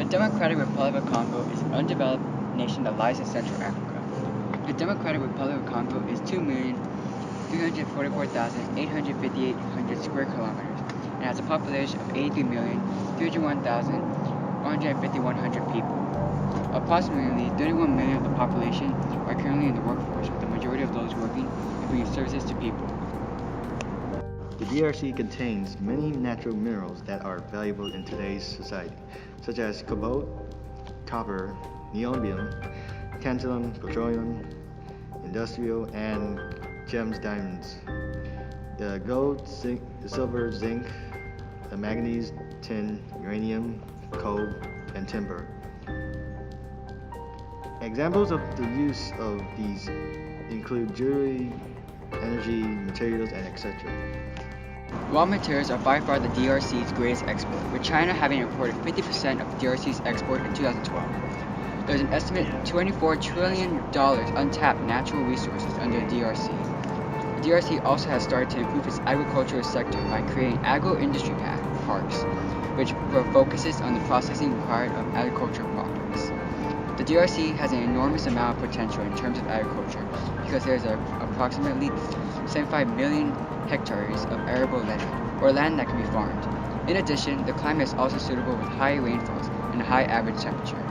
Democratic Republic of Congo is an undeveloped nation that lies in Central Africa. The Democratic Republic of Congo is 2,344,858 square kilometers and has a population of 83,301,151 people. Approximately 31 million of the population are currently in the workforce, with the majority of those working and bringing services to people. The DRC contains many natural minerals that are valuable in today's society, such as cobalt, copper, niobium, tantalum, petroleum, industrial, and gems diamonds. The gold, zinc, the silver, zinc, the manganese, tin, uranium, coal, and timber. Examples of the use of these include jewelry, energy, materials, and etc. Raw materials are by far the DRC's greatest export, with China having reported 50% of the DRC's export in 2012. There is an estimated $24 trillion untapped natural resources under the DRC. The DRC also has started to improve its agricultural sector by creating agro-industry parks, which focuses on the processing required of agricultural products. The DRC has an enormous amount of potential in terms of agriculture because there is approximately 75 million hectares of arable land, or land that can be farmed. In addition, the climate is also suitable with high rainfalls and a high average temperature.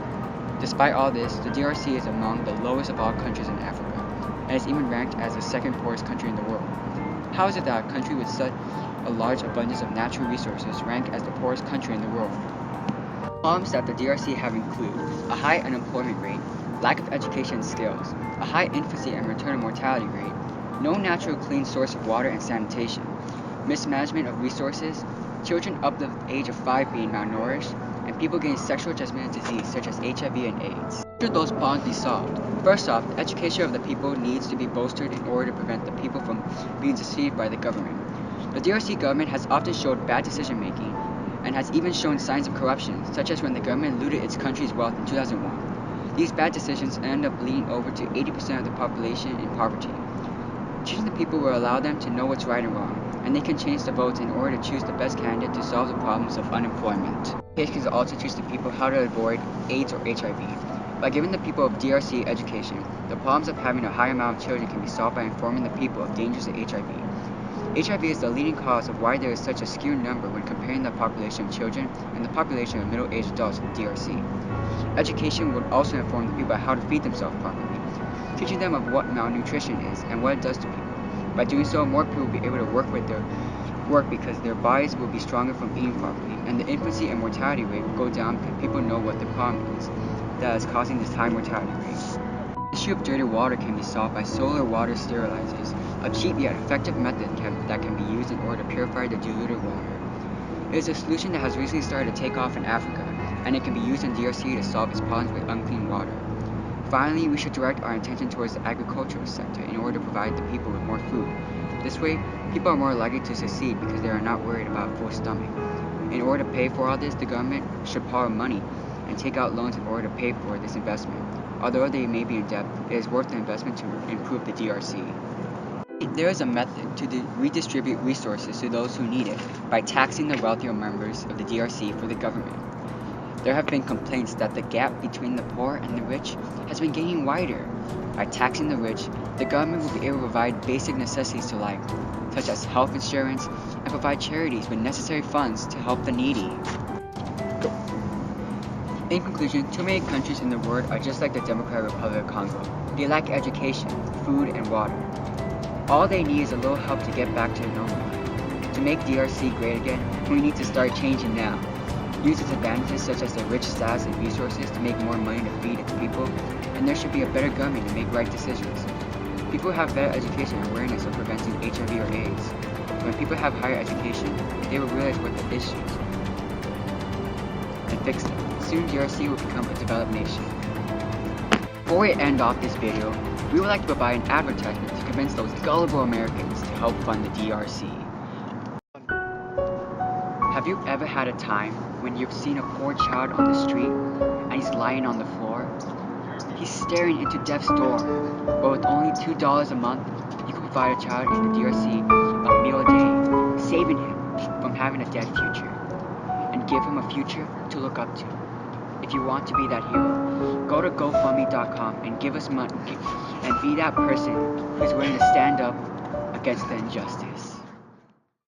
Despite all this, the DRC is among the lowest of all countries in Africa, and is even ranked as the second poorest country in the world. How is it that a country with such a large abundance of natural resources ranked as the poorest country in the world? Problems that the DRC have include a high unemployment rate, lack of education skills, a high infancy and maternal mortality rate, no natural clean source of water and sanitation, mismanagement of resources, children up to the age of 5 being malnourished, and people getting sexually transmitted disease such as HIV and AIDS. How should those problems be solved? First off, the education of the people needs to be bolstered in order to prevent the people from being deceived by the government. The DRC government has often showed bad decision making and has even shown signs of corruption, such as when the government looted its country's wealth in 2001. These bad decisions end up leading over to 80% of the population in poverty. Choosing the people will allow them to know what's right and wrong, and they can change the votes in order to choose the best candidate to solve the problems of unemployment. Education can also teach the people how to avoid AIDS or HIV. By giving the people of DRC education, the problems of having a high amount of children can be solved by informing the people of dangers of HIV. HIV is the leading cause of why there is such a skewed number when comparing the population of children and the population of middle-aged adults in the DRC. Education would also inform the people about how to feed themselves properly, teaching them of what malnutrition is and what it does to people. By doing so, more people will be able to work because their bodies will be stronger from eating properly, and the infancy and mortality rate will go down because people know what the problem is that is causing this high mortality rate. The issue of dirty water can be solved by solar water sterilizers, a cheap yet effective method that can be used in order to purify the diluted water. It is a solution that has recently started to take off in Africa, and it can be used in DRC to solve its problems with unclean water. Finally, we should direct our attention towards the agricultural sector in order to provide the people with more food. This way, people are more likely to succeed because they are not worried about a full stomach. In order to pay for all this, the government should borrow money and take out loans in order to pay for this investment. Although they may be in debt, it is worth the investment to improve the DRC. There is a method to redistribute resources to those who need it by taxing the wealthier members of the DRC for the government. There have been complaints that the gap between the poor and the rich has been getting wider. By taxing the rich, the government will be able to provide basic necessities to life, such as health insurance, and provide charities with necessary funds to help the needy. In conclusion, too many countries in the world are just like the Democratic Republic of Congo. They lack education, food, and water. All they need is a little help to get back to normal. To make DRC great again, we need to start changing now. Use its advantages such as the rich status and resources to make more money to feed its people, and there should be a better government to make right decisions. People have better education and awareness of preventing HIV or AIDS. When people have higher education, they will realize what the issues and fix them. Soon DRC will become a developed nation. Before we end off this video, we would like to provide an advertisement to convince those gullible Americans to help fund the DRC. Have you ever had a time when you've seen a poor child on the street and he's lying on the floor? He's staring into death's door, but with only $2 a month, you can provide a child in the DRC a meal a day, saving him from having a dead future, and give him a future to look up to. if you want to be that hero. Go to GoFundMe.com and give us money and be that person who's willing to stand up against the injustice.